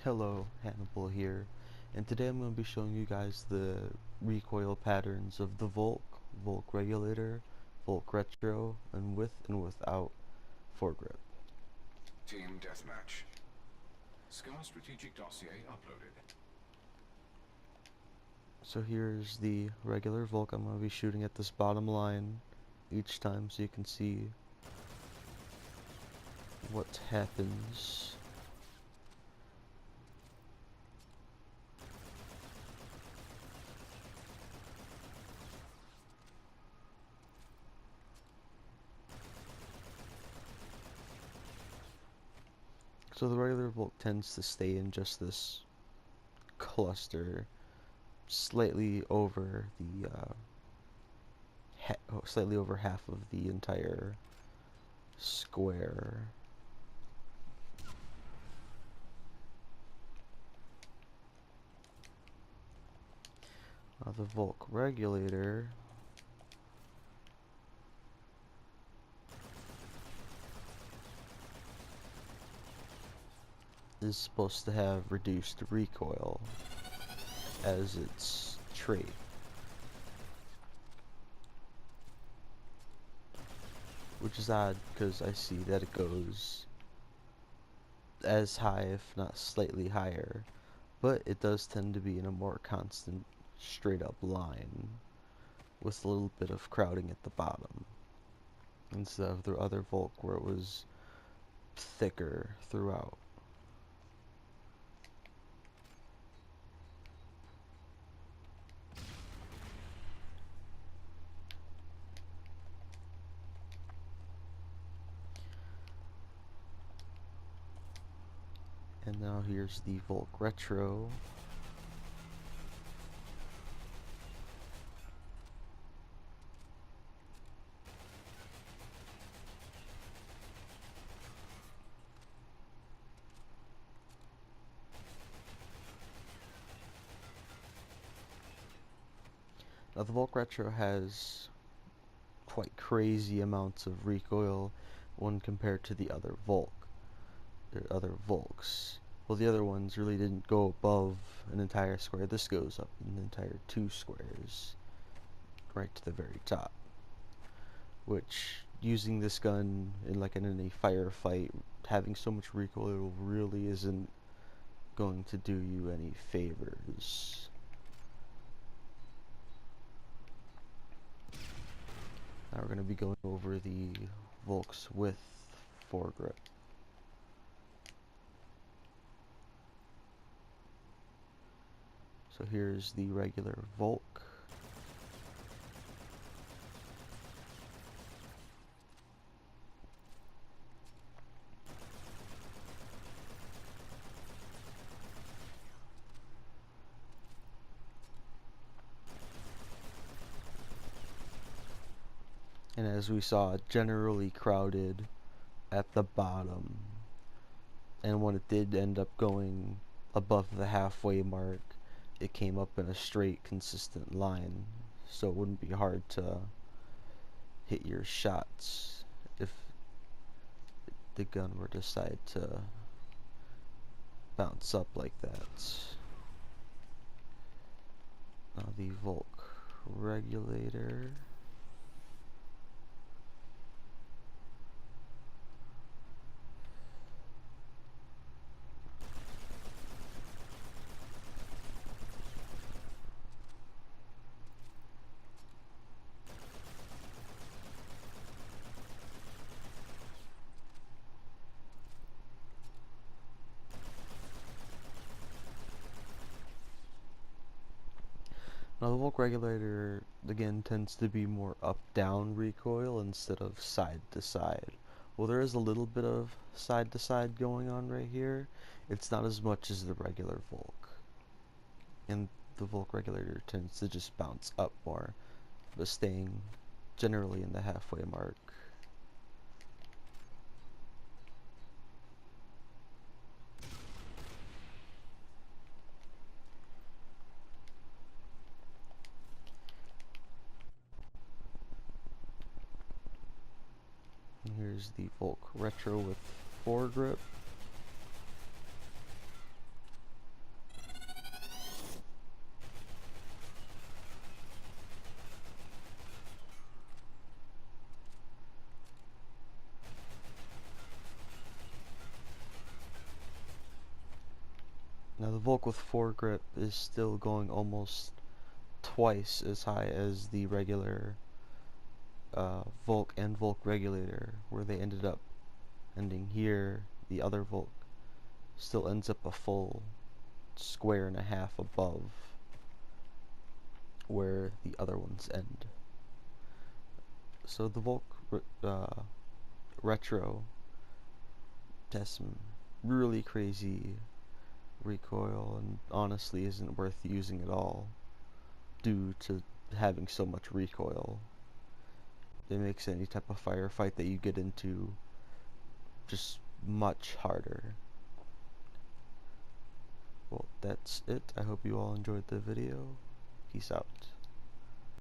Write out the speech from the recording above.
Hello, Hannibal here, and today I'm going to be showing you guys the recoil patterns of the Volk regulator, Volk retro, and with and without foregrip. Team Deathmatch. Scar strategic dossier uploaded. So here's the regular Volk. I'm going to be shooting at this bottom line each time so you can see what happens. So the regular Volk tends to stay in just this cluster slightly over the slightly over half of the entire square. The Volk regulator is supposed to have reduced recoil as its trait. Which is odd because I see that it goes as high, if not slightly higher, but it does tend to be in a more constant, straight up line with a little bit of crowding at the bottom instead of the other Volk where it was thicker throughout. And now here's the Volk retro. Now the Volk retro has quite crazy amounts of recoil when compared to the other Volks. Well, the other ones really didn't go above an entire square. This goes up an entire 2 squares, right to the very top. Which, using this gun in a firefight, having so much recoil really isn't going to do you any favors. Now we're going to be going over the Volks with foregrip. So here's the regular Volk. And as we saw, generally crowded at the bottom. And when it did end up going above the halfway mark, it came up in a straight, consistent line. So it wouldn't be hard to hit your shots if the gun were to decide to bounce up like that. Now the Volk regulator. Now the Volk regulator again tends to be more up-down recoil instead of side-to-side. Well, there is a little bit of side-to-side going on right here. It's not as much as the regular Volk. And the Volk regulator tends to just bounce up more, but staying generally in the halfway mark. And here's the Volk retro with foregrip. Now the Volk with foregrip is still going almost twice as high as the regular Volk and Volk regulator, where they ended up ending here. The other Volk still ends up a full square and a half above where the other ones end. So the Volk Retro has some really crazy recoil and honestly isn't worth using at all due to having so much recoil. It makes any type of firefight that you get into just much harder. Well, that's it. I hope you all enjoyed the video. Peace out.